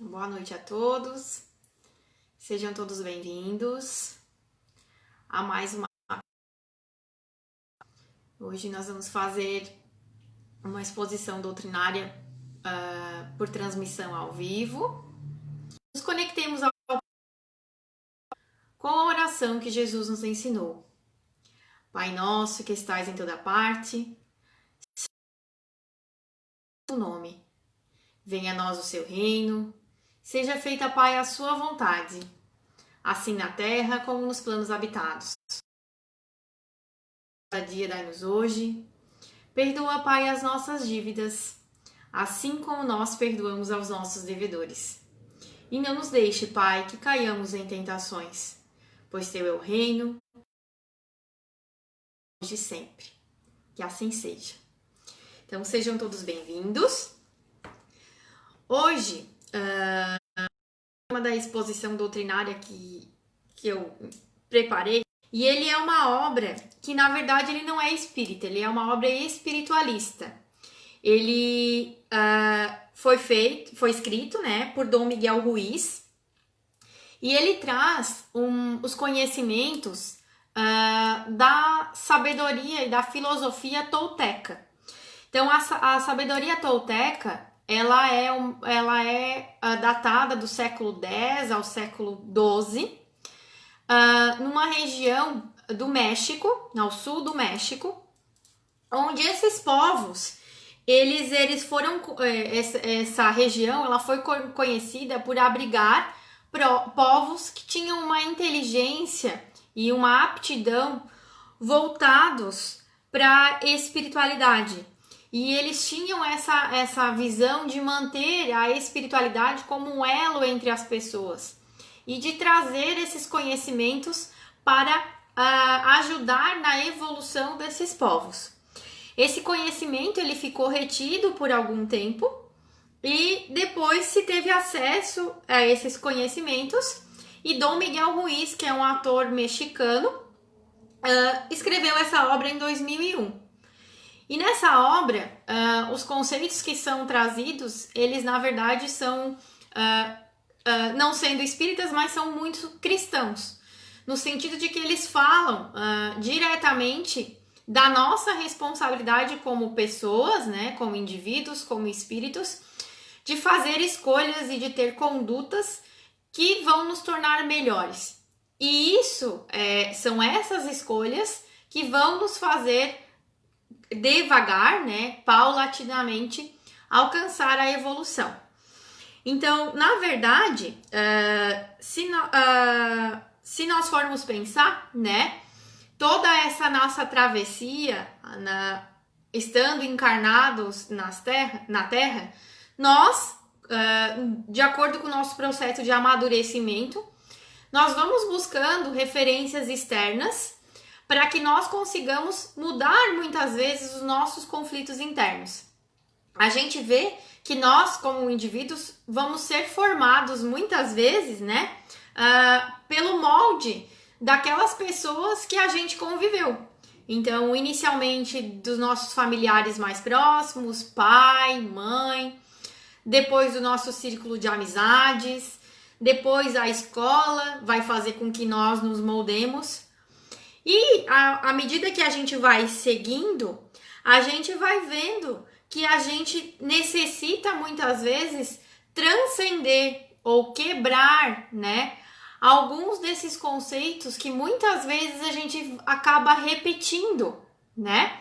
Boa noite a todos, sejam todos bem-vindos a mais uma. Hoje nós vamos fazer uma exposição doutrinária por transmissão ao vivo. Nos conectemos com a oração que Jesus nos ensinou. Pai nosso que estais em toda parte, o nome. Venha a nós o seu reino. Seja feita, Pai, a sua vontade, assim na terra como nos planos habitados. Cada dia dai-nos hoje. Perdoa, Pai, as nossas dívidas, assim como nós perdoamos aos nossos devedores. E não nos deixe, Pai, que caiamos em tentações, pois teu é o reino, hoje e sempre. Que assim seja. Então, sejam todos bem-vindos. Hoje, uma da exposição doutrinária que eu preparei, e ele é uma obra que, na verdade, ele não é espírita, ele é uma obra espiritualista. Ele foi escrito, né, por Dom Miguel Ruiz, e ele traz os conhecimentos da sabedoria e da filosofia tolteca. Então, a sabedoria tolteca, ela é datada do século X ao século XII, numa região do México, ao sul do México, onde esses povos, eles foram, essa região, ela foi conhecida por abrigar povos que tinham uma inteligência e uma aptidão voltados para a espiritualidade. E eles tinham essa visão de manter a espiritualidade como um elo entre as pessoas e de trazer esses conhecimentos para ajudar na evolução desses povos. Esse conhecimento ele ficou retido por algum tempo e depois se teve acesso a esses conhecimentos e Dom Miguel Ruiz, que é um ator mexicano, escreveu essa obra em 2001. E nessa obra, os conceitos que são trazidos, eles na verdade são, não sendo espíritas, mas são muito cristãos, no sentido de que eles falam diretamente da nossa responsabilidade como pessoas, né, como indivíduos, como espíritos, de fazer escolhas e de ter condutas que vão nos tornar melhores. E isso são essas escolhas que vão nos fazer devagar, né, paulatinamente, alcançar a evolução. Então, na verdade, se nós formos pensar, né, toda essa nossa travessia, estando encarnados na Terra, nós, de acordo com o nosso processo de amadurecimento, nós vamos buscando referências externas para que nós consigamos mudar muitas vezes os nossos conflitos internos. A gente vê que nós, como indivíduos, vamos ser formados muitas vezes, né, pelo molde daquelas pessoas que a gente conviveu. Então, inicialmente dos nossos familiares mais próximos, pai, mãe, depois do nosso círculo de amizades, depois a escola vai fazer com que nós nos moldemos. E à medida que a gente vai seguindo, a gente vai vendo que a gente necessita muitas vezes transcender ou quebrar, né, alguns desses conceitos que muitas vezes a gente acaba repetindo, né?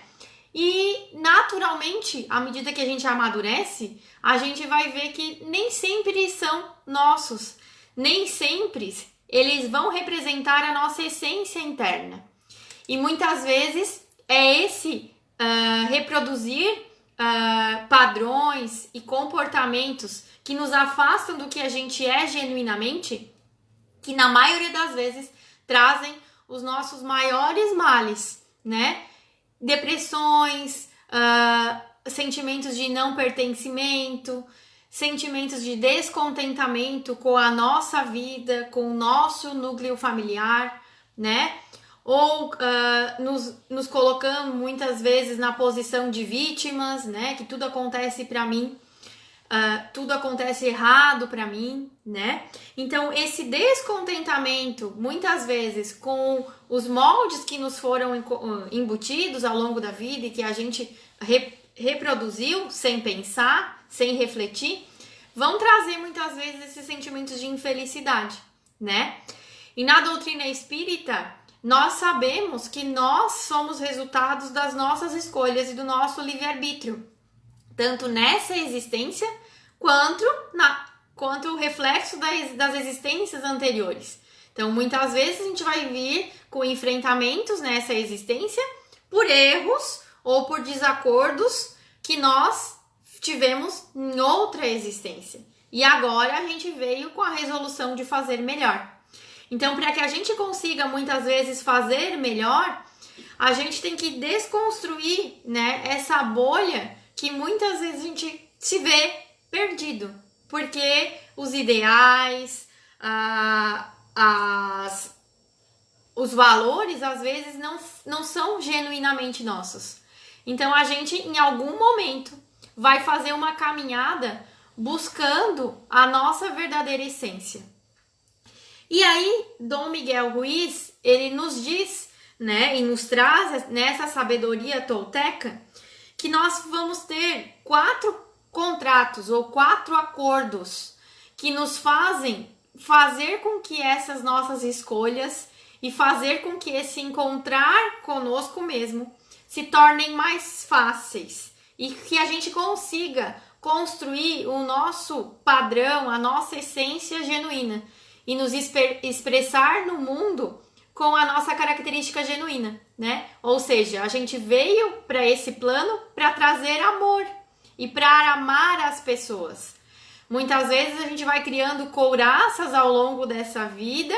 E naturalmente, à medida que a gente amadurece, a gente vai ver que nem sempre são nossos, nem sempre eles vão representar a nossa essência interna. E muitas vezes é esse reproduzir padrões e comportamentos que nos afastam do que a gente é genuinamente, que na maioria das vezes trazem os nossos maiores males, né? Depressões, sentimentos de não pertencimento, sentimentos de descontentamento com a nossa vida, com o nosso núcleo familiar, né? Ou nos colocamos muitas vezes na posição de vítimas, né? Que tudo acontece para mim. tudo acontece errado para mim, né? Então, esse descontentamento, muitas vezes, com os moldes que nos foram embutidos ao longo da vida e que a gente reproduziu sem pensar, sem refletir, vão trazer muitas vezes esses sentimentos de infelicidade, né? E na doutrina espírita, nós sabemos que nós somos resultados das nossas escolhas e do nosso livre-arbítrio, tanto nessa existência quanto o reflexo das existências anteriores. Então, muitas vezes a gente vai vir com enfrentamentos nessa existência por erros ou por desacordos que nós tivemos em outra existência. E agora a gente veio com a resolução de fazer melhor. Então, para que a gente consiga muitas vezes fazer melhor, a gente tem que desconstruir, né, essa bolha que muitas vezes a gente se vê perdido, porque os ideais, os valores às vezes não são genuinamente nossos. Então a gente em algum momento vai fazer uma caminhada buscando a nossa verdadeira essência. E aí Dom Miguel Ruiz, ele nos diz, né, e nos traz nessa sabedoria tolteca que nós vamos ter 4 contratos ou 4 acordos que nos fazem fazer com que essas nossas escolhas e fazer com que esse encontrar conosco mesmo se tornem mais fáceis e que a gente consiga construir o nosso padrão, a nossa essência genuína e nos expressar no mundo com a nossa característica genuína, né? Ou seja, a gente veio para esse plano para trazer amor e para amar as pessoas. Muitas vezes a gente vai criando couraças ao longo dessa vida,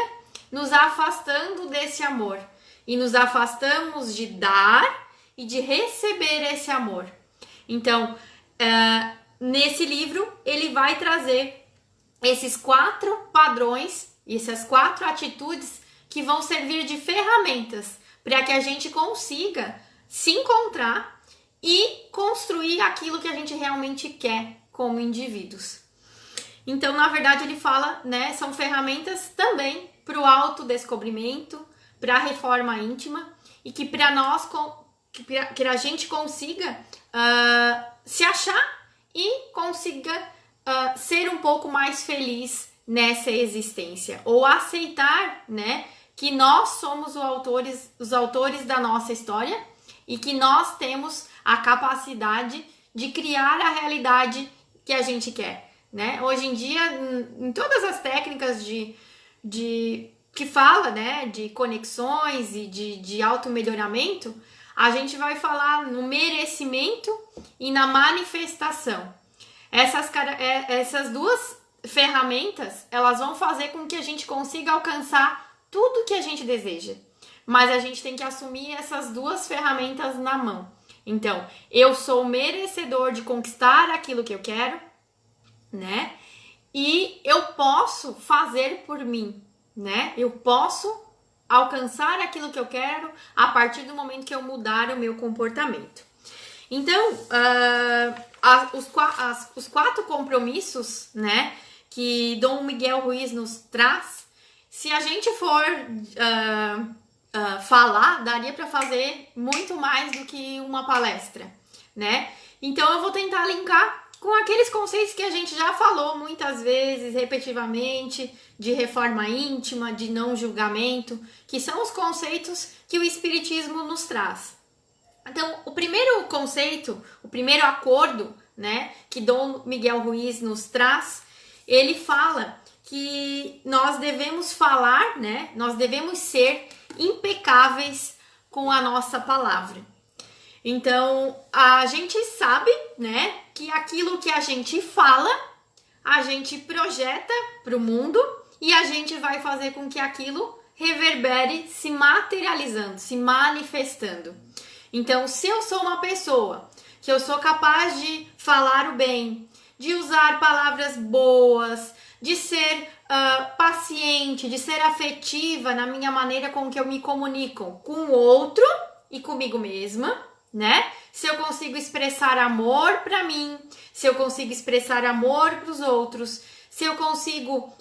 nos afastando desse amor. E nos afastamos de dar e de receber esse amor. Então, nesse livro, ele vai trazer esses 4 padrões, essas 4 atitudes que vão servir de ferramentas para que a gente consiga se encontrar e construir aquilo que a gente realmente quer como indivíduos. Então, na verdade, ele fala, né, são ferramentas também para o autodescobrimento, para a reforma íntima e que para nós, que a gente consiga se achar e consiga ser um pouco mais feliz nessa existência ou aceitar, né, que nós somos os autores da nossa história e que nós temos a capacidade de criar a realidade que a gente quer, né? Hoje em dia, em todas as técnicas que fala, né, de conexões e de automelhoramento, a gente vai falar no merecimento e na manifestação. Essas 2 ferramentas, elas vão fazer com que a gente consiga alcançar tudo que a gente deseja. Mas a gente tem que assumir essas 2 ferramentas na mão. Então, eu sou merecedor de conquistar aquilo que eu quero, né? E eu posso fazer por mim, né? Eu posso alcançar aquilo que eu quero a partir do momento que eu mudar o meu comportamento. Então, os 4 compromissos, né, que Dom Miguel Ruiz nos traz, se a gente for falar, daria para fazer muito mais do que uma palestra, né? Então, eu vou tentar linkar com aqueles conceitos que a gente já falou muitas vezes, repetitivamente, de reforma íntima, de não julgamento, que são os conceitos que o Espiritismo nos traz. Então, o primeiro conceito, o primeiro acordo, né, que Dom Miguel Ruiz nos traz, ele fala que nós devemos falar, né, nós devemos ser impecáveis com a nossa palavra. Então, a gente sabe, né, que aquilo que a gente fala, a gente projeta para o mundo e a gente vai fazer com que aquilo reverbere se materializando, se manifestando. Então, se eu sou uma pessoa que eu sou capaz de falar o bem, de usar palavras boas, de ser paciente, de ser afetiva na minha maneira com que eu me comunico com o outro e comigo mesma, né? se eu consigo expressar amor para mim, se eu consigo expressar amor para os outros, se eu consigo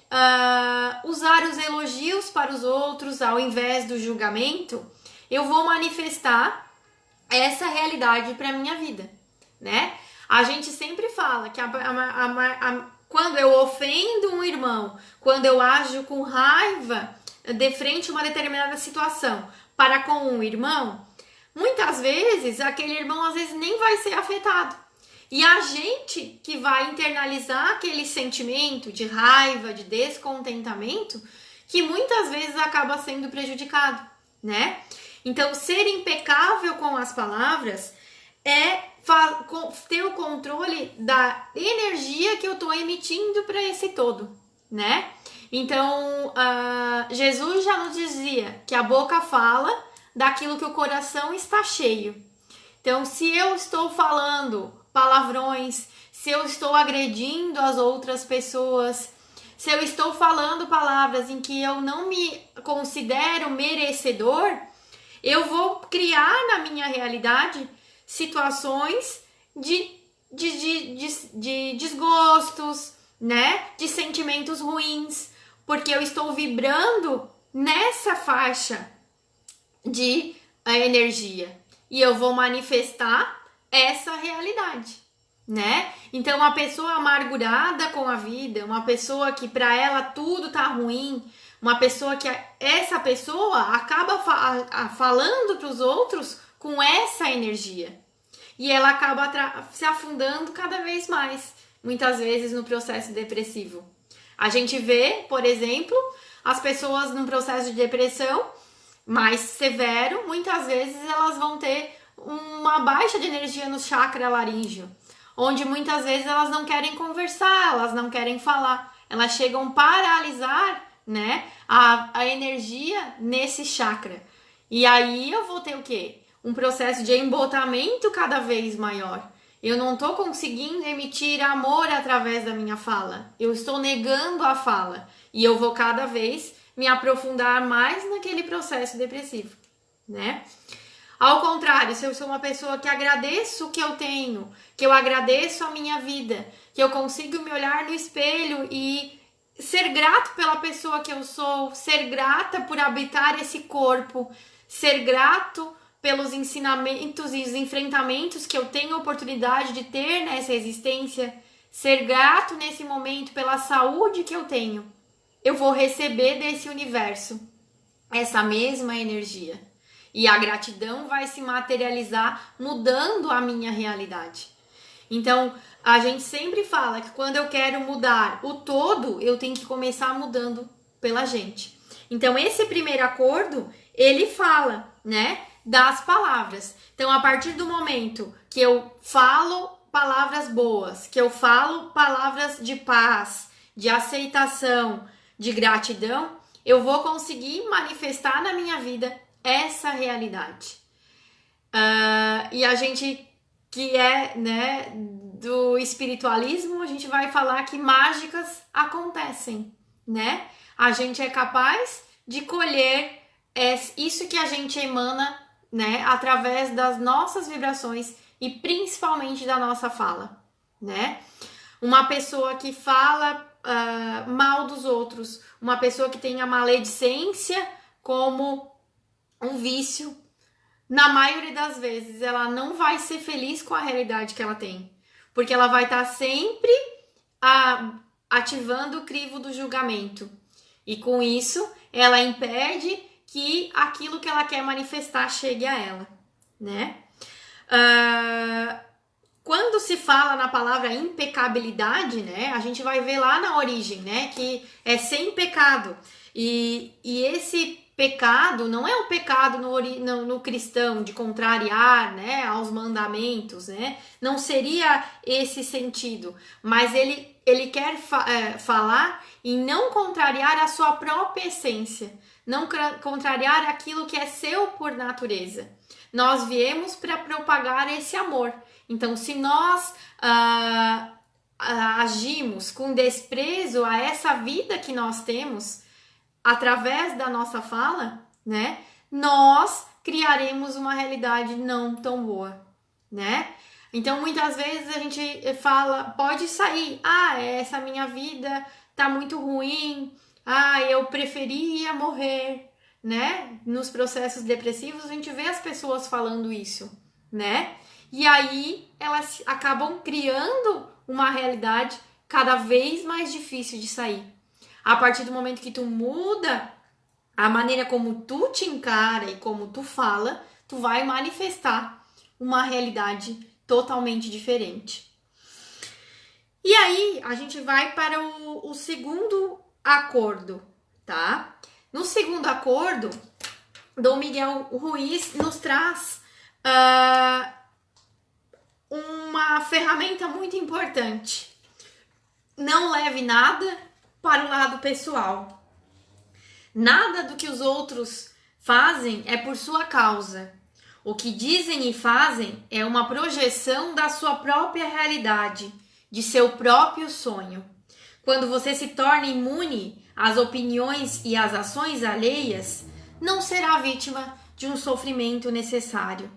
usar os elogios para os outros ao invés do julgamento, eu vou manifestar essa realidade para minha vida, né? A gente sempre fala que quando eu ofendo um irmão, quando eu ajo com raiva de frente a uma determinada situação para com um irmão, muitas vezes aquele irmão às vezes nem vai ser afetado. E a gente que vai internalizar aquele sentimento de raiva, de descontentamento, que muitas vezes acaba sendo prejudicado, né? Então, ser impecável com as palavras é ter o controle da energia que eu estou emitindo para esse todo, né? Então, Jesus já nos dizia que a boca fala daquilo que o coração está cheio. Então, se eu estou falando palavrões, se eu estou agredindo as outras pessoas, se eu estou falando palavras em que eu não me considero merecedor, eu vou criar na minha realidade situações de desgostos, né? De sentimentos ruins, porque eu estou vibrando nessa faixa de energia e eu vou manifestar essa realidade, né? Então, uma pessoa amargurada com a vida, uma pessoa que para ela tudo tá ruim, uma pessoa que essa pessoa acaba falando para os outros com essa energia e ela acaba se afundando cada vez mais, muitas vezes no processo depressivo. A gente vê, por exemplo, as pessoas num processo de depressão mais severo, muitas vezes elas vão ter uma baixa de energia no chakra laríngeo, onde muitas vezes elas não querem conversar, elas não querem falar, elas chegam a paralisar, né, a energia nesse chakra. E aí eu vou ter o quê? Um processo de embotamento cada vez maior. Eu não estou conseguindo emitir amor através da minha fala. Eu estou negando a fala. E eu vou cada vez me aprofundar mais naquele processo depressivo, né? Ao contrário, se eu sou uma pessoa que agradeço o que eu tenho, que eu agradeço a minha vida, que eu consigo me olhar no espelho e ser grato pela pessoa que eu sou, ser grata por habitar esse corpo, ser grato pelos ensinamentos e os enfrentamentos que eu tenho a oportunidade de ter nessa existência, ser grato nesse momento pela saúde que eu tenho, eu vou receber desse universo essa mesma energia. E a gratidão vai se materializar mudando a minha realidade. Então, a gente sempre fala que quando eu quero mudar o todo, eu tenho que começar mudando pela gente. Então, esse primeiro acordo, ele fala, né, das palavras. Então, a partir do momento que eu falo palavras boas, que eu falo palavras de paz, de aceitação, de gratidão, eu vou conseguir manifestar na minha vida essa realidade. E a gente que é, né, do espiritualismo, a gente vai falar que mágicas acontecem, né? A gente é capaz de colher isso que a gente emana, né, através das nossas vibrações e principalmente da nossa fala, né? Uma pessoa que fala mal dos outros, uma pessoa que tem a maledicência como um vício, na maioria das vezes ela não vai ser feliz com a realidade que ela tem, porque ela vai estar sempre ativando o crivo do julgamento, e com isso ela impede que aquilo que ela quer manifestar chegue a ela, né? Quando se fala na palavra impecabilidade, né, a gente vai ver lá na origem, né, que é sem pecado. E esse pecado não é o pecado no cristão de contrariar, né, aos mandamentos, né? Não seria esse sentido, mas ele quer falar em não contrariar a sua própria essência, não contrariar aquilo que é seu por natureza. Nós viemos para propagar esse amor. Então, se nós agimos com desprezo a essa vida que nós temos, através da nossa fala, né, nós criaremos uma realidade não tão boa. né? Então, muitas vezes a gente fala, pode sair, essa minha vida tá muito ruim, eu preferia morrer, né? Nos processos depressivos, a gente vê as pessoas falando isso, né? E aí elas acabam criando uma realidade cada vez mais difícil de sair. A partir do momento que tu muda a maneira como tu te encara e como tu fala, tu vai manifestar uma realidade totalmente diferente. E aí, a gente vai para o segundo acordo, tá? No segundo acordo, Dom Miguel Ruiz nos traz uma ferramenta muito importante. Não leve nada para o lado pessoal. Nada do que os outros fazem é por sua causa. O que dizem e fazem é uma projeção da sua própria realidade, de seu próprio sonho. Quando você se torna imune às opiniões e às ações alheias, não será vítima de um sofrimento necessário.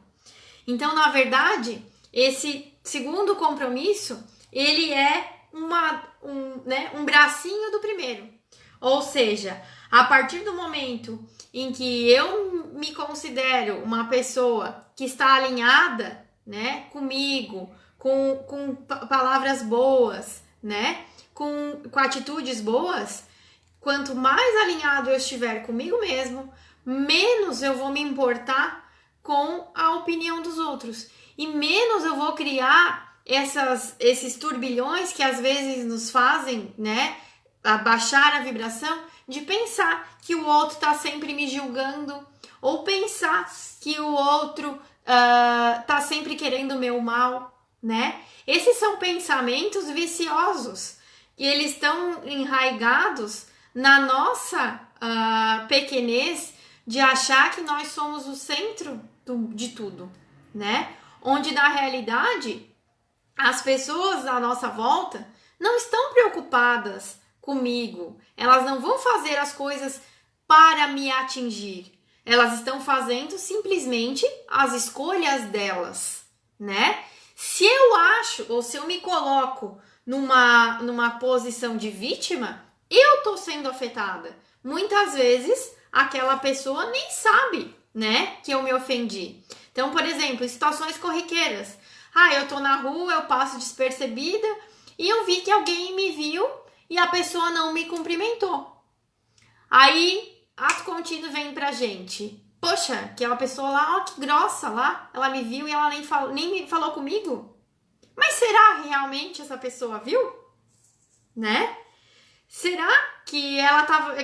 Então, na verdade, esse segundo compromisso, ele é um bracinho do primeiro. Ou seja, a partir do momento em que eu me considero uma pessoa que está alinhada, né, comigo, com palavras boas, né, com atitudes boas, quanto mais alinhado eu estiver comigo mesmo, menos eu vou me importar com a opinião dos outros e menos eu vou criar esses turbilhões que às vezes nos fazem, né, abaixar a vibração, de pensar que o outro está sempre me julgando ou pensar que o outro tá sempre querendo o meu mal, né? Esses são pensamentos viciosos e eles estão enraigados na nossa pequenez de achar que nós somos o centro de tudo, né? Onde na realidade as pessoas à nossa volta não estão preocupadas comigo, elas não vão fazer as coisas para me atingir, elas estão fazendo simplesmente as escolhas delas, né? Se eu acho ou se eu me coloco numa posição de vítima, eu tô sendo afetada. Muitas vezes aquela pessoa nem sabe, né, que eu me ofendi. Então, por exemplo, em situações corriqueiras, eu tô na rua, eu passo despercebida e eu vi que alguém me viu e a pessoa não me cumprimentou. Aí, ato contínuo vem pra gente. Poxa, aquela pessoa lá, que grossa lá, ela me viu e ela nem me falou comigo. Mas será realmente essa pessoa viu? Né? Será que ela tava...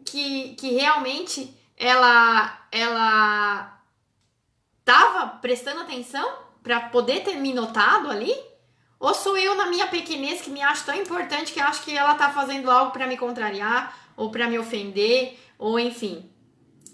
Que realmente ela tava prestando atenção pra poder ter me notado ali? Ou sou eu na minha pequenez que me acho tão importante que acho que ela tá fazendo algo pra me contrariar ou pra me ofender, ou enfim,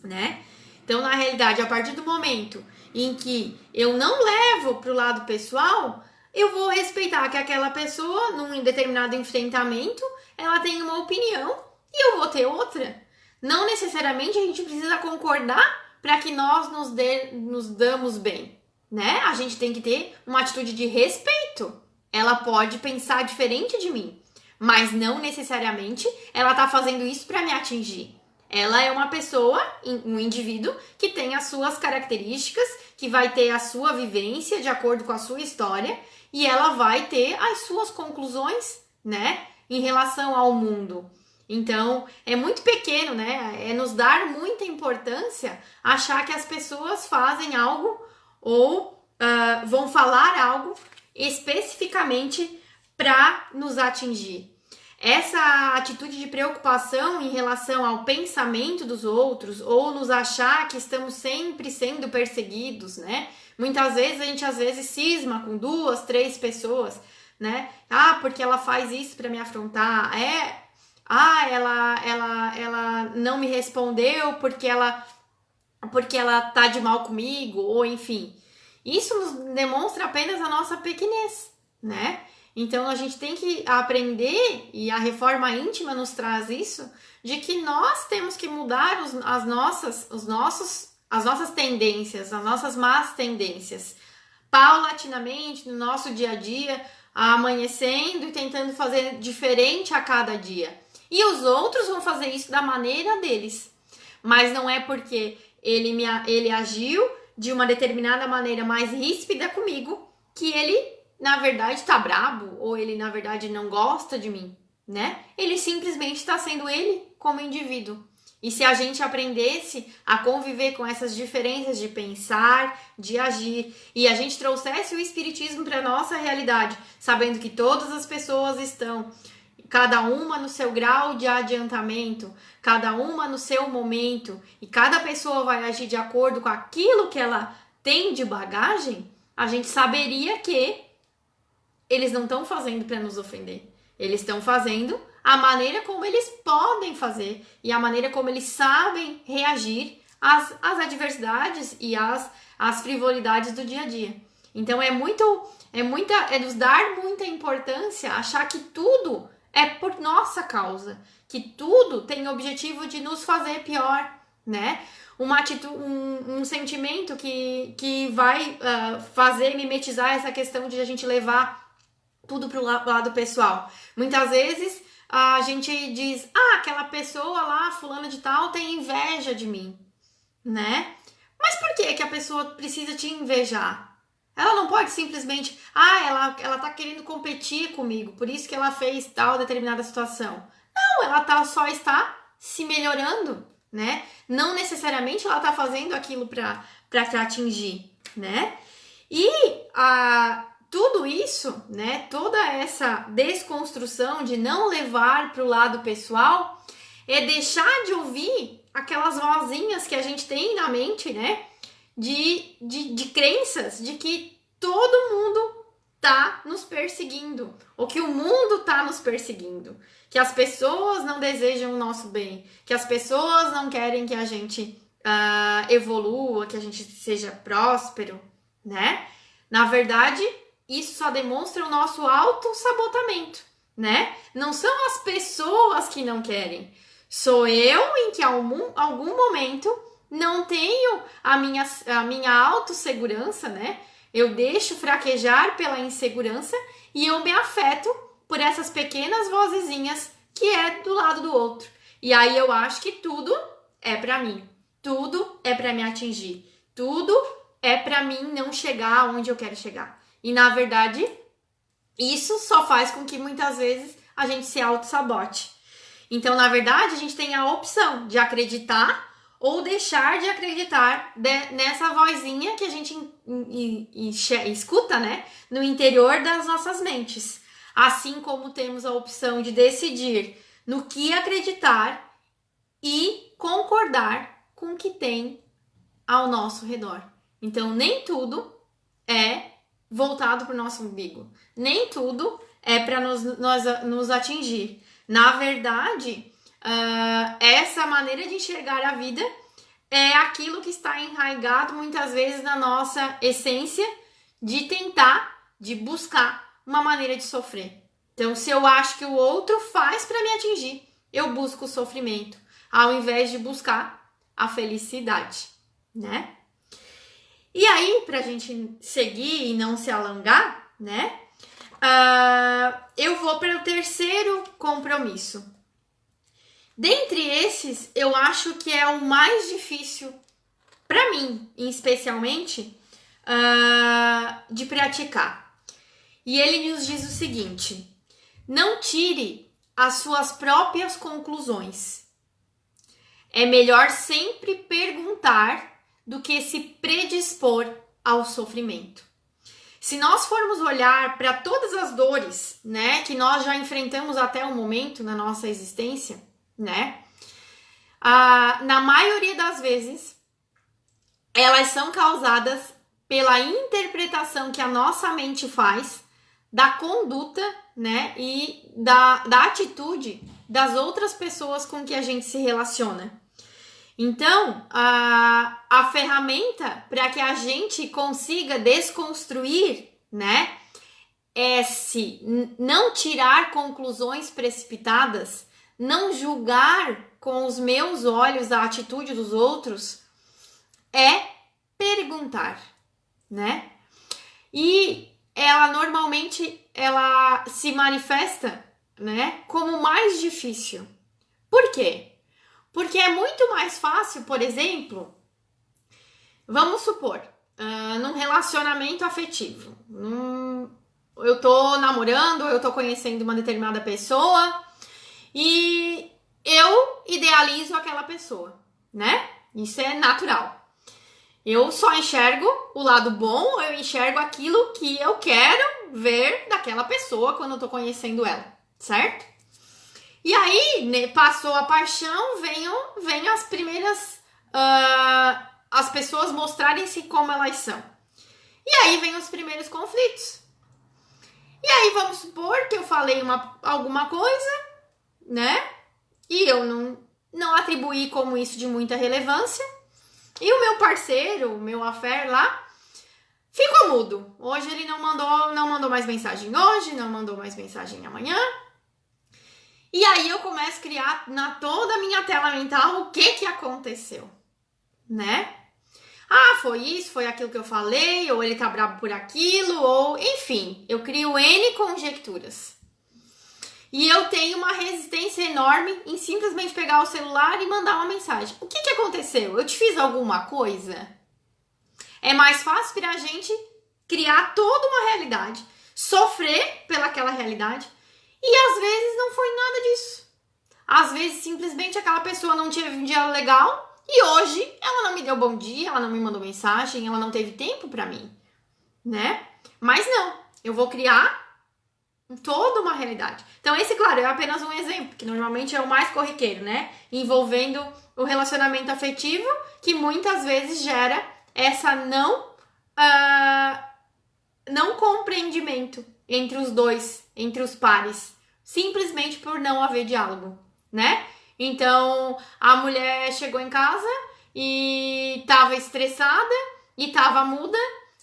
né? Então, na realidade, a partir do momento em que eu não levo pro lado pessoal, eu vou respeitar que aquela pessoa, num determinado enfrentamento, ela tem uma opinião e eu vou ter outra. Não necessariamente a gente precisa concordar para que nós nos damos bem, né? A gente tem que ter uma atitude de respeito. Ela pode pensar diferente de mim, mas não necessariamente ela tá fazendo isso para me atingir. Ela é uma pessoa, um indivíduo que tem as suas características, que vai ter a sua vivência de acordo com a sua história e ela vai ter as suas conclusões, né, em relação ao mundo. Então, é muito pequeno, né? É nos dar muita importância achar que as pessoas fazem algo ou vão falar algo especificamente para nos atingir. Essa atitude de preocupação em relação ao pensamento dos outros ou nos achar que estamos sempre sendo perseguidos, né? Muitas vezes a gente cisma com 2, 3 pessoas, né? Porque ela faz isso para me afrontar. Ela não me respondeu porque ela tá de mal comigo, ou enfim. Isso nos demonstra apenas a nossa pequenez, né? Então a gente tem que aprender, e a reforma íntima nos traz isso, de que nós temos que mudar as nossas tendências, as nossas más tendências, paulatinamente, no nosso dia a dia, amanhecendo e tentando fazer diferente a cada dia. E os outros vão fazer isso da maneira deles. Mas não é porque ele agiu de uma determinada maneira mais ríspida comigo que ele, na verdade, tá brabo ou ele, na verdade, não gosta de mim, né? Ele simplesmente está sendo ele como indivíduo. E se a gente aprendesse a conviver com essas diferenças de pensar, de agir, e a gente trouxesse o espiritismo para nossa realidade, sabendo que todas as pessoas estão, cada uma no seu grau de adiantamento, cada uma no seu momento, e cada pessoa vai agir de acordo com aquilo que ela tem de bagagem, a gente saberia que eles não estão fazendo para nos ofender. Eles estão fazendo a maneira como eles podem fazer e a maneira como eles sabem reagir às adversidades e às frivolidades do dia a dia. Então é nos dar muita importância, achar que tudo é por nossa causa, que tudo tem o objetivo de nos fazer pior, né? Um sentimento que vai fazer mimetizar essa questão de a gente levar tudo pro lado pessoal. Muitas vezes a gente diz, aquela pessoa lá, fulana de tal, tem inveja de mim, né? Mas por que a pessoa precisa te invejar? Ela não pode simplesmente, ela tá querendo competir comigo, por isso que ela fez tal determinada situação. Não, só está se melhorando, né? Não necessariamente ela tá fazendo aquilo para te atingir, né? E tudo isso, né, toda essa desconstrução de não levar para o lado pessoal é deixar de ouvir aquelas vozinhas que a gente tem na mente, né, de crenças de que todo mundo tá nos perseguindo, ou que o mundo tá nos perseguindo, que as pessoas não desejam o nosso bem, que as pessoas não querem que a gente evolua, que a gente seja próspero, né? Na verdade, isso só demonstra o nosso autossabotamento, né? Não são as pessoas que não querem. Sou eu em que algum momento não tenho a minha autossegurança, né? Eu deixo fraquejar pela insegurança e eu me afeto por essas pequenas vozezinhas que é do lado do outro. E aí eu acho que tudo é pra mim. Tudo é pra me atingir. Tudo é pra mim não chegar onde eu quero chegar. E, na verdade, isso só faz com que, muitas vezes, a gente se auto-sabote. Então, na verdade, a gente tem a opção de acreditar ou deixar de acreditar nessa vozinha que a gente escuta, né? No interior das nossas mentes. Assim como temos a opção de decidir no que acreditar e concordar com o que tem ao nosso redor. Então, nem tudo é voltado para o nosso umbigo. Nem tudo é para nos atingir. Na verdade, essa maneira de enxergar a vida é aquilo que está enraizado muitas vezes na nossa essência de tentar, de buscar uma maneira de sofrer. Então, se eu acho que o outro faz para me atingir, eu busco o sofrimento, ao invés de buscar a felicidade, né? E aí, pra gente seguir e não se alongar, né? Eu vou para o terceiro compromisso. Dentre esses, eu acho que é o mais difícil, para mim, especialmente, de praticar. E ele nos diz o seguinte: não tire as suas próprias conclusões. É melhor sempre perguntar do que se predispor ao sofrimento. Se nós formos olhar para todas as dores, né, que nós já enfrentamos até o momento na nossa existência, né, na maioria das vezes, elas são causadas pela interpretação que a nossa mente faz da conduta, né, e da atitude das outras pessoas com que a gente se relaciona. Então, a ferramenta para que a gente consiga desconstruir, né, é se não tirar conclusões precipitadas, não julgar com os meus olhos a atitude dos outros, é perguntar, né? E ela normalmente ela se manifesta, né, como mais difícil. Por quê? Porque é muito mais fácil, por exemplo, vamos supor, num relacionamento afetivo. Eu tô namorando, eu tô conhecendo uma determinada pessoa e eu idealizo aquela pessoa, né? Isso é natural. Eu só enxergo o lado bom, eu enxergo aquilo que eu quero ver daquela pessoa quando eu tô conhecendo ela, certo? E aí, né, passou a paixão, vem as primeiras. As pessoas mostrarem-se como elas são. E aí vem os primeiros conflitos. E aí vamos supor que eu falei alguma coisa, né? E eu não atribuí como isso de muita relevância. E o meu parceiro, o meu affair lá, ficou mudo. Hoje ele não mandou mais mensagem hoje, não mandou mais mensagem amanhã. E aí eu começo a criar na toda a minha tela mental o que aconteceu, né? Ah, foi isso, foi aquilo que eu falei, ou ele tá bravo por aquilo, ou enfim, eu crio N conjecturas. E eu tenho uma resistência enorme em simplesmente pegar o celular e mandar uma mensagem. O que aconteceu? Eu te fiz alguma coisa? É mais fácil pra gente criar toda uma realidade, sofrer pelaquela realidade, e às vezes não foi nada disso. Às vezes simplesmente aquela pessoa não teve um dia legal e hoje ela não me deu bom dia, ela não me mandou mensagem, ela não teve tempo pra mim, né? Mas não, eu vou criar toda uma realidade. Então esse, claro, é apenas um exemplo, que normalmente é o mais corriqueiro, né? Envolvendo o relacionamento afetivo, que muitas vezes gera essa não compreendimento entre os dois, entre os pares, simplesmente por não haver diálogo, né? Então, a mulher chegou em casa e tava estressada e tava muda,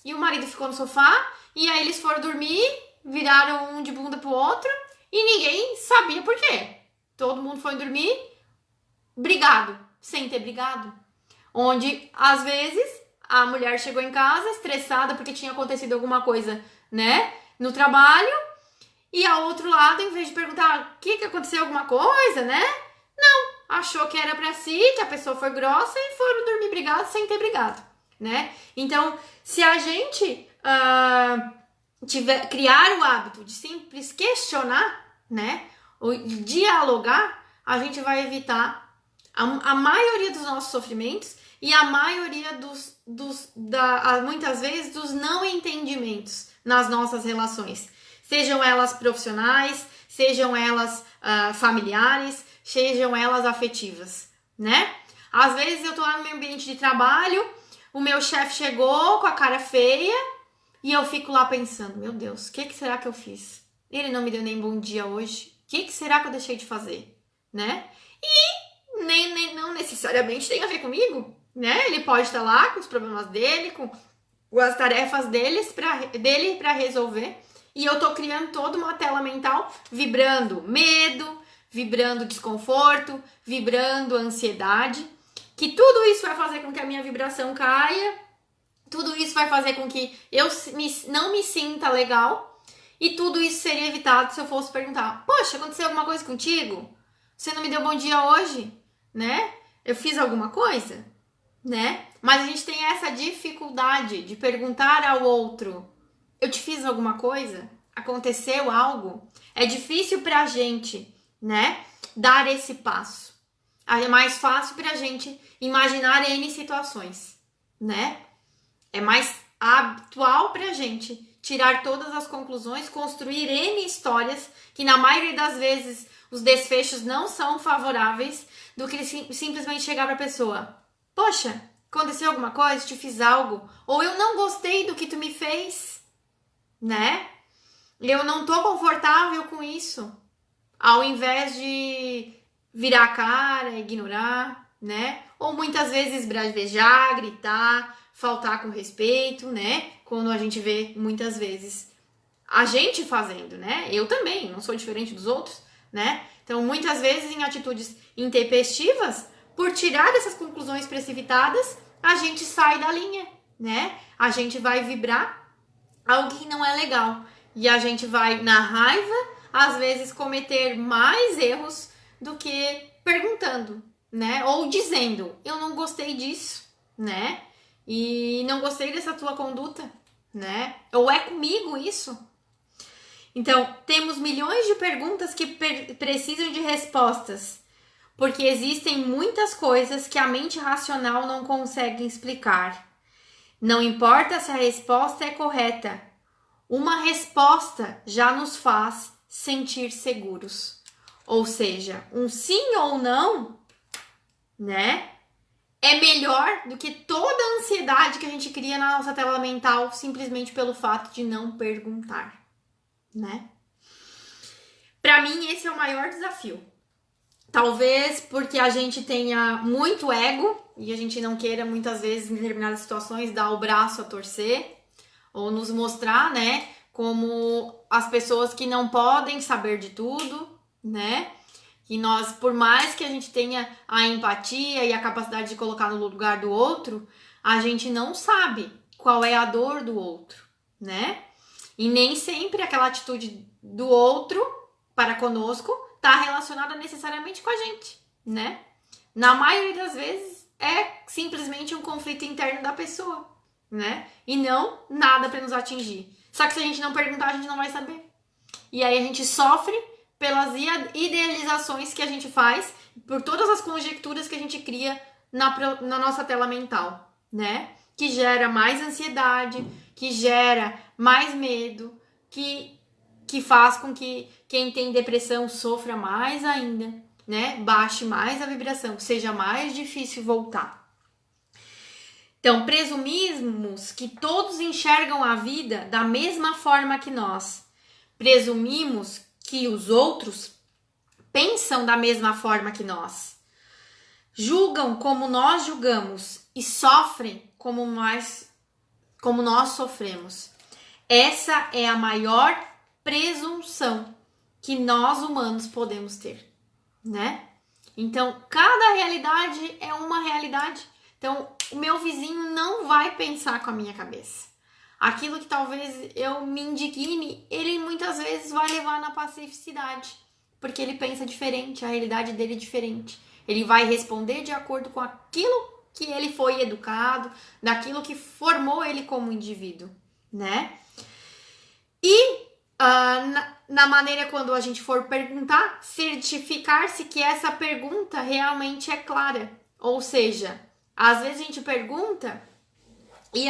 e o marido ficou no sofá, e aí eles foram dormir, viraram um de bunda pro outro, e ninguém sabia por quê. Todo mundo foi dormir brigado, sem ter brigado. Onde, às vezes, a mulher chegou em casa estressada porque tinha acontecido alguma coisa, né, no trabalho, e ao outro lado, em vez de perguntar o que aconteceu, alguma coisa, né, não, achou que era pra si, que a pessoa foi grossa e foram dormir brigados sem ter brigado, né. Então, se a gente criar o hábito de simples questionar, né, ou dialogar, a gente vai evitar a maioria dos nossos sofrimentos e a maioria muitas vezes dos não entendimentos nas nossas relações, sejam elas profissionais, sejam elas familiares, sejam elas afetivas, né? Às vezes eu tô lá no meu ambiente de trabalho, o meu chefe chegou com a cara feia e eu fico lá pensando, meu Deus, o que será que eu fiz? Ele não me deu nem bom dia hoje, o que será que eu deixei de fazer, né? E não necessariamente tem a ver comigo, né? Ele pode estar lá com os problemas dele, com as tarefas dele para resolver. E eu tô criando toda uma tela mental vibrando medo, vibrando desconforto, vibrando ansiedade. Que tudo isso vai fazer com que a minha vibração caia. Tudo isso vai fazer com que eu não me sinta legal. E tudo isso seria evitado se eu fosse perguntar: poxa, aconteceu alguma coisa contigo? Você não me deu bom dia hoje? Né? Eu fiz alguma coisa? Né? Mas a gente tem essa dificuldade de perguntar ao outro: eu te fiz alguma coisa? Aconteceu algo? É difícil pra gente, né, dar esse passo. É mais fácil pra gente imaginar N situações, né? É mais habitual pra gente tirar todas as conclusões, construir N histórias que na maioria das vezes os desfechos não são favoráveis, do que simplesmente chegar pra pessoa: poxa, aconteceu alguma coisa? Te fiz algo? Ou eu não gostei do que tu me fez, né? Eu não tô confortável com isso. Ao invés de virar a cara, ignorar, né? Ou muitas vezes bravejar, gritar, faltar com respeito, né? Quando a gente vê muitas vezes a gente fazendo, né? Eu também, não sou diferente dos outros, né? Então, muitas vezes em atitudes intempestivas, por tirar dessas conclusões precipitadas, a gente sai da linha, né? A gente vai vibrar algo que não é legal. E a gente vai, na raiva, às vezes cometer mais erros do que perguntando, né? Ou dizendo, eu não gostei disso, né? E não gostei dessa tua conduta, né? Ou é comigo isso? Então, temos milhões de perguntas que precisam de respostas, porque existem muitas coisas que a mente racional não consegue explicar. Não importa se a resposta é correta, uma resposta já nos faz sentir seguros. Ou seja, um sim ou não, né? É melhor do que toda a ansiedade que a gente cria na nossa tela mental simplesmente pelo fato de não perguntar, né? Para mim, esse é o maior desafio. Talvez porque a gente tenha muito ego e a gente não queira muitas vezes em determinadas situações dar o braço a torcer ou nos mostrar, né, como as pessoas que não podem saber de tudo, né? E nós, por mais que a gente tenha a empatia e a capacidade de colocar no lugar do outro, a gente não sabe qual é a dor do outro, né? E nem sempre aquela atitude do outro para conosco está relacionada necessariamente com a gente, né? Na maioria das vezes é simplesmente um conflito interno da pessoa, né? E não nada para nos atingir. Só que se a gente não perguntar, a gente não vai saber. E aí a gente sofre pelas idealizações que a gente faz, por todas as conjecturas que a gente cria na nossa tela mental, né? Que gera mais ansiedade, que gera mais medo, que faz com que quem tem depressão sofra mais ainda, né? Baixe mais a vibração, seja mais difícil voltar. Então, presumimos que todos enxergam a vida da mesma forma que nós. Presumimos que os outros pensam da mesma forma que nós. Julgam como nós julgamos e sofrem como nós sofremos. Essa é a maior presunção que nós humanos podemos ter, né? Então, cada realidade é uma realidade. Então, o meu vizinho não vai pensar com a minha cabeça. Aquilo que talvez eu me indigne, ele muitas vezes vai levar na pacificidade, porque ele pensa diferente, a realidade dele é diferente. Ele vai responder de acordo com aquilo que ele foi educado, daquilo que formou ele como indivíduo, né? E na maneira quando a gente for perguntar, certificar-se que essa pergunta realmente é clara. Ou seja, às vezes a gente pergunta e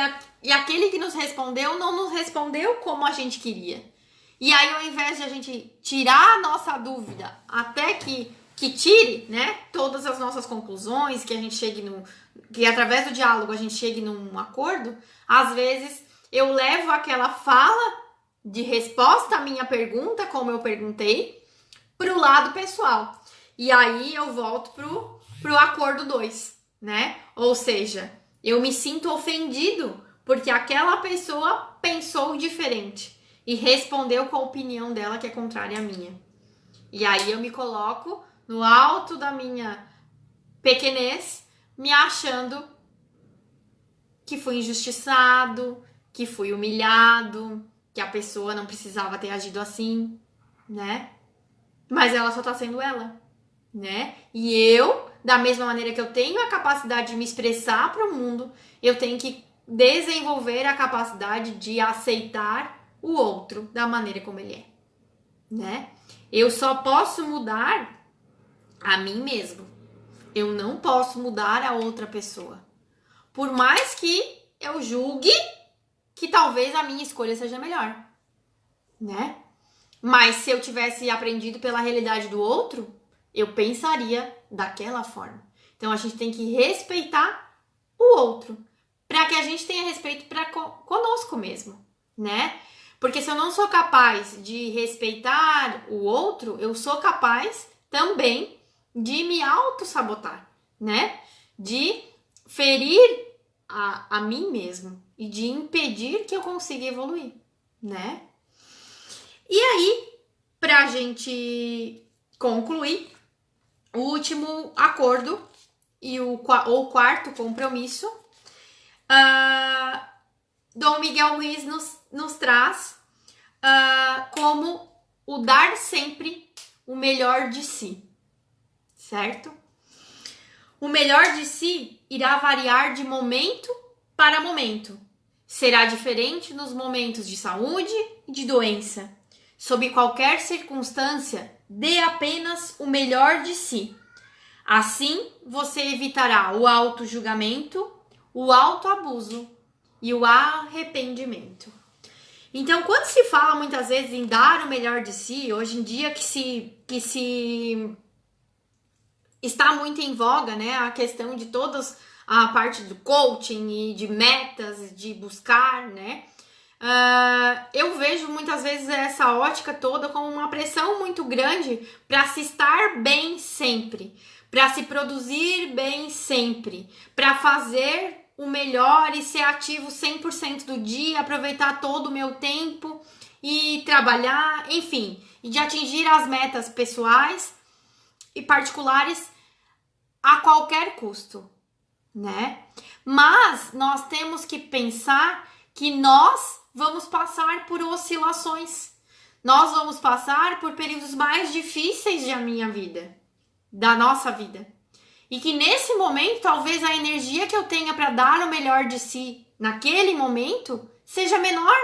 aquele que nos respondeu não nos respondeu como a gente queria. E aí, ao invés de a gente tirar a nossa dúvida até que tire, né, todas as nossas conclusões, que a gente chegue que através do diálogo a gente chegue num acordo, às vezes eu levo aquela fala de resposta à minha pergunta, como eu perguntei, pro lado pessoal. E aí eu volto pro acordo 2, né? Ou seja, eu me sinto ofendido porque aquela pessoa pensou diferente e respondeu com a opinião dela que é contrária à minha. E aí eu me coloco no alto da minha pequenez, me achando que fui injustiçado, que fui humilhado, que a pessoa não precisava ter agido assim, né? Mas ela só tá sendo ela, né? E eu, da mesma maneira que eu tenho a capacidade de me expressar para o mundo, eu tenho que desenvolver a capacidade de aceitar o outro da maneira como ele é, né? Eu só posso mudar a mim mesmo. Eu não posso mudar a outra pessoa. Por mais que eu julgue que talvez a minha escolha seja melhor, né? Mas se eu tivesse aprendido pela realidade do outro, eu pensaria daquela forma. Então a gente tem que respeitar o outro, para que a gente tenha respeito para conosco mesmo, né? Porque se eu não sou capaz de respeitar o outro, eu sou capaz também de me auto-sabotar, né? De ferir a mim mesmo e de impedir que eu consiga evoluir, né? E aí, pra gente concluir, o último acordo ou quarto compromisso Dom Miguel Ruiz nos traz como o dar sempre o melhor de si, certo? O melhor de si irá variar de momento para momento. Será diferente nos momentos de saúde e de doença. Sob qualquer circunstância, dê apenas o melhor de si. Assim, você evitará o auto-julgamento, o auto-abuso e o arrependimento. Então, quando se fala muitas vezes em dar o melhor de si, hoje em dia que se está muito em voga, né, a questão de todas a parte do coaching e de metas, de buscar, né, eu vejo muitas vezes essa ótica toda como uma pressão muito grande para se estar bem sempre, para se produzir bem sempre, para fazer o melhor e ser ativo 100% do dia, aproveitar todo o meu tempo e trabalhar, enfim, e de atingir as metas pessoais e particulares a qualquer custo, né? Mas nós temos que pensar que nós vamos passar por oscilações. Nós vamos passar por períodos mais difíceis da minha vida, da nossa vida. E que nesse momento, talvez a energia que eu tenha para dar o melhor de si naquele momento seja menor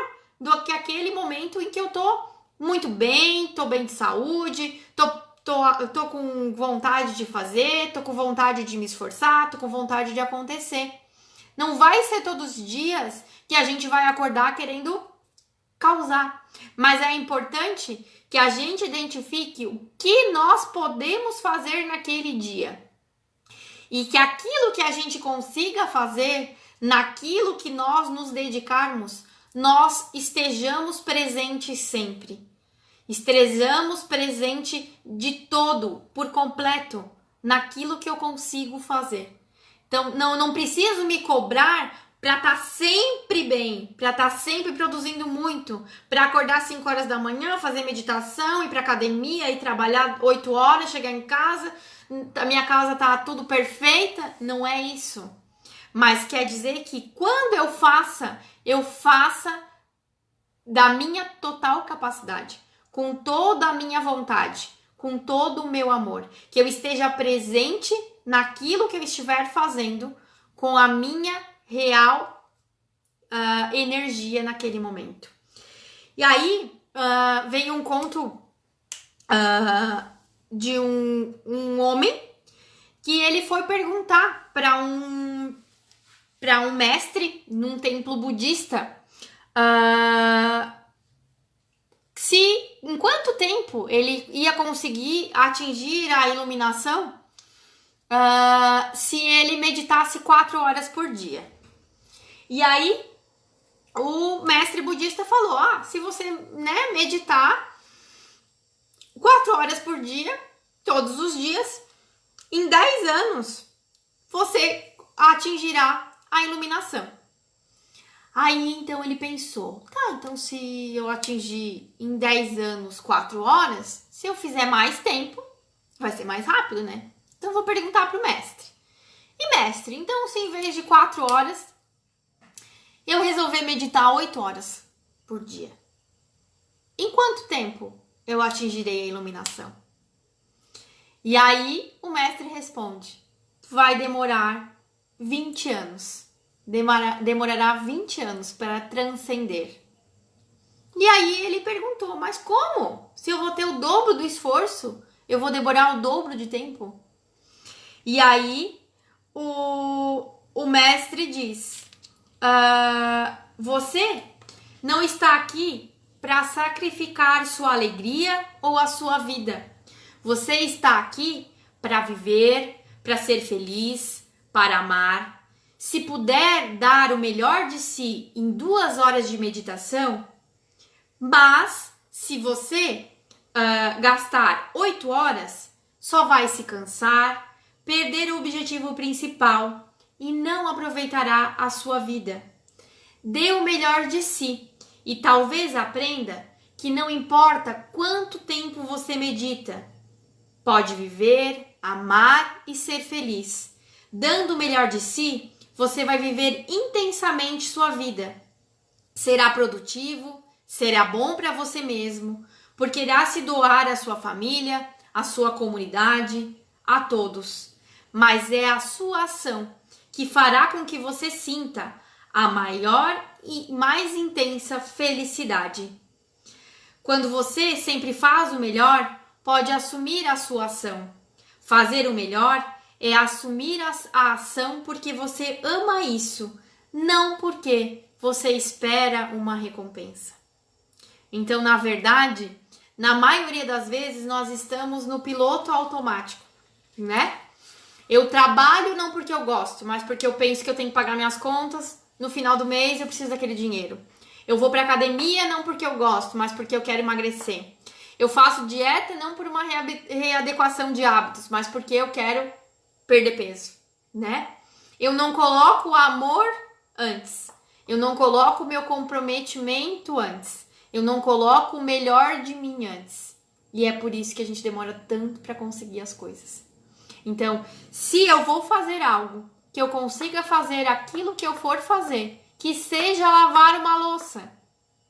do que aquele momento em que eu tô muito bem, tô bem de saúde, tô com vontade de fazer, tô com vontade de me esforçar, tô com vontade de acontecer. Não vai ser todos os dias que a gente vai acordar querendo causar. Mas é importante que a gente identifique o que nós podemos fazer naquele dia. E que aquilo que a gente consiga fazer, naquilo que nós nos dedicarmos, nós estejamos presentes sempre. Estejamos presente de todo, por completo, naquilo que eu consigo fazer. Então, não preciso me cobrar para estar sempre bem, para estar sempre produzindo muito, para acordar às 5 horas da manhã, fazer meditação, ir para academia, ir trabalhar 8 horas, chegar em casa, a minha casa tá tudo perfeita. Não é isso. Mas quer dizer que quando eu faça da minha total capacidade, com toda a minha vontade, com todo o meu amor, que eu esteja presente naquilo que eu estiver fazendo, com a minha real energia naquele momento. E aí vem um conto de um homem que ele foi perguntar para um mestre num templo budista em quanto tempo ele ia conseguir atingir a iluminação se ele meditasse 4 horas por dia. E aí o mestre budista falou: se você meditar 4 horas por dia, todos os dias, em 10 anos, você atingirá a iluminação. Aí, então, ele pensou, então se eu atingir em 10 anos 4 horas, se eu fizer mais tempo, vai ser mais rápido, né? Então, vou perguntar pro mestre. E mestre, então, se em vez de 4 horas, eu resolver meditar 8 horas por dia, em quanto tempo eu atingirei a iluminação? E aí, o mestre responde, vai demorar 20 anos. Demorará 20 anos para transcender. E aí ele perguntou, mas como? Se eu vou ter o dobro do esforço, eu vou demorar o dobro de tempo? E aí o mestre diz, você não está aqui para sacrificar sua alegria ou a sua vida. Você está aqui para viver, para ser feliz, para amar. Se puder dar o melhor de si em 2 horas de meditação, mas se você gastar 8 horas, só vai se cansar, perder o objetivo principal e não aproveitará a sua vida. Dê o melhor de si e talvez aprenda que não importa quanto tempo você medita, pode viver, amar e ser feliz. Dando o melhor de si, você vai viver intensamente sua vida. será produtivo, será bom para você mesmo, porque irá se doar à sua família, à sua comunidade, a todos. Mas é a sua ação que fará com que você sinta a maior e mais intensa felicidade. Quando você sempre faz o melhor, pode assumir a sua ação. Fazer o melhor é assumir a ação porque você ama isso, não porque você espera uma recompensa. Então, na verdade, na maioria das vezes, nós estamos no piloto automático, né? Eu trabalho não porque eu gosto, mas porque eu penso que eu tenho que pagar minhas contas, no final do mês eu preciso daquele dinheiro. Eu vou pra academia não porque eu gosto, mas porque eu quero emagrecer. Eu faço dieta não por uma readequação de hábitos, mas porque eu quero perder peso, né? Eu não coloco o amor antes. Eu não coloco o meu comprometimento antes. Eu não coloco o melhor de mim antes. E é por isso que a gente demora tanto para conseguir as coisas. Então, se eu vou fazer algo, que eu consiga fazer aquilo que eu for fazer, que seja lavar uma louça,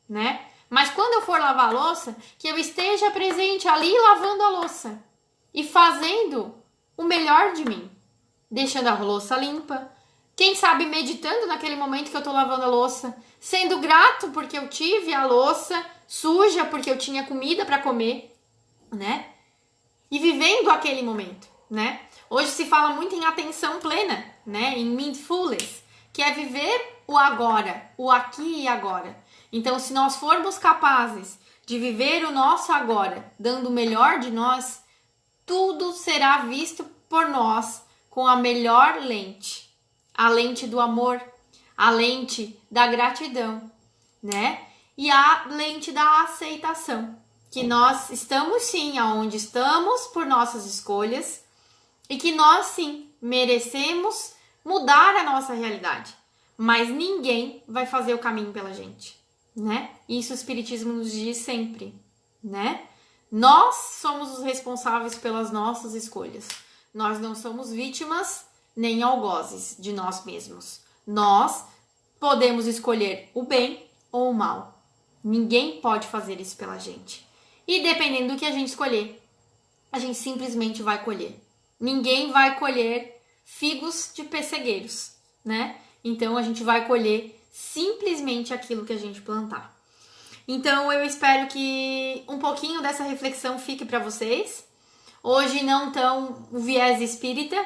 né? Mas quando eu for lavar a louça, que eu esteja presente ali lavando a louça e fazendo o melhor de mim, deixando a louça limpa, quem sabe meditando naquele momento que eu tô lavando a louça, sendo grato porque eu tive a louça suja, porque eu tinha comida para comer, né? E vivendo aquele momento, né? Hoje se fala muito em atenção plena, né? Em mindfulness, que é viver o agora, o aqui e agora. Então, se nós formos capazes de viver o nosso agora, dando o melhor de nós, tudo será visto por nós com a melhor lente. A lente do amor, a lente da gratidão, né? E a lente da aceitação. Que nós estamos sim aonde estamos por nossas escolhas e que nós sim merecemos mudar a nossa realidade. Mas ninguém vai fazer o caminho pela gente, né? Isso o Espiritismo nos diz sempre, né? Nós somos os responsáveis pelas nossas escolhas. Nós não somos vítimas nem algozes de nós mesmos. Nós podemos escolher o bem ou o mal. Ninguém pode fazer isso pela gente. E dependendo do que a gente escolher, a gente simplesmente vai colher. Ninguém vai colher figos de pessegueiros, né? Então a gente vai colher simplesmente aquilo que a gente plantar. Então eu espero que um pouquinho dessa reflexão fique para vocês. Hoje não tão o viés espírita,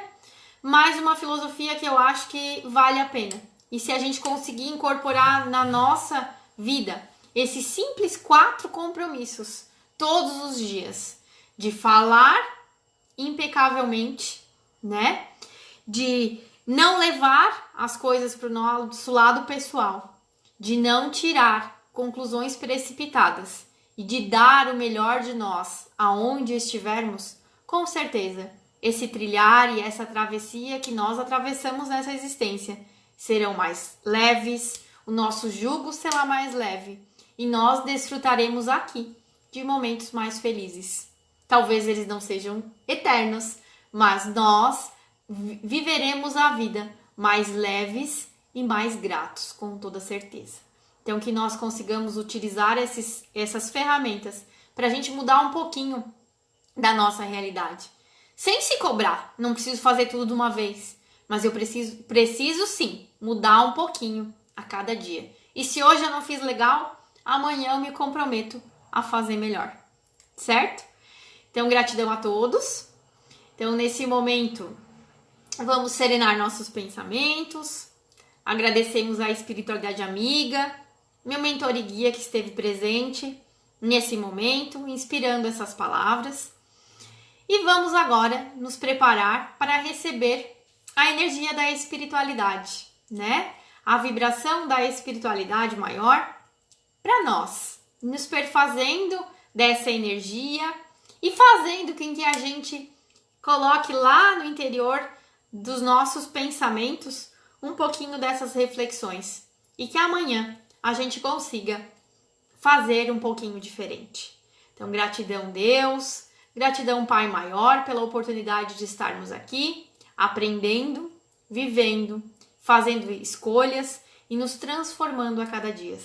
mas uma filosofia que eu acho que vale a pena. E se a gente conseguir incorporar na nossa vida esses simples 4 compromissos todos os dias, de falar impecavelmente, né? De não levar as coisas para o nosso lado pessoal, de não tirar conclusões precipitadas e de dar o melhor de nós aonde estivermos, com certeza, esse trilhar e essa travessia que nós atravessamos nessa existência serão mais leves, o nosso jugo será mais leve e nós desfrutaremos aqui de momentos mais felizes. Talvez eles não sejam eternos, mas nós viveremos a vida mais leves e mais gratos, com toda certeza. Então, que nós consigamos utilizar essas ferramentas para a gente mudar um pouquinho da nossa realidade. Sem se cobrar, não preciso fazer tudo de uma vez, mas eu preciso sim mudar um pouquinho a cada dia. E se hoje eu não fiz legal, amanhã eu me comprometo a fazer melhor, certo? Então, gratidão a todos. Então, nesse momento, vamos serenar nossos pensamentos. Agradecemos a espiritualidade amiga, meu mentor e guia que esteve presente nesse momento, inspirando essas palavras. E vamos agora nos preparar para receber a energia da espiritualidade, né? A vibração da espiritualidade maior para nós, nos perfazendo dessa energia e fazendo com que a gente coloque lá no interior dos nossos pensamentos um pouquinho dessas reflexões e que amanhã a gente consiga fazer um pouquinho diferente. Então, gratidão, Deus, gratidão, Pai Maior, pela oportunidade de estarmos aqui, aprendendo, vivendo, fazendo escolhas e nos transformando a cada dia.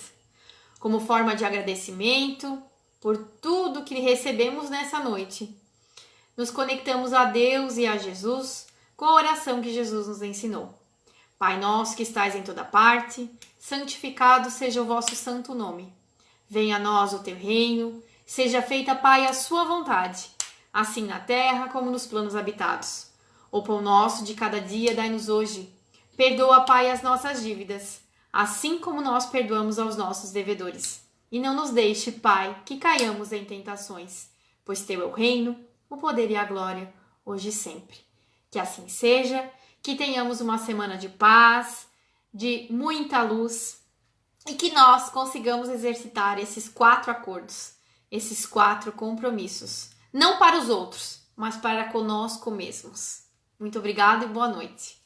como forma de agradecimento por tudo que recebemos nessa noite. Nos conectamos a Deus e a Jesus com a oração que Jesus nos ensinou. Pai nosso que estais em toda parte, santificado seja o vosso santo nome. Venha a nós o teu reino, seja feita, Pai, a sua vontade, assim na terra como nos planos habitados. O pão nosso de cada dia dai-nos hoje. Perdoa, Pai, as nossas dívidas, assim como nós perdoamos aos nossos devedores. E não nos deixe, Pai, que caiamos em tentações, pois teu é o reino, o poder e a glória, hoje e sempre. Que assim seja, que tenhamos uma semana de paz, de muita luz, e que nós consigamos exercitar esses 4 acordos, esses 4 compromissos, não para os outros, mas para conosco mesmos. Muito obrigada e boa noite.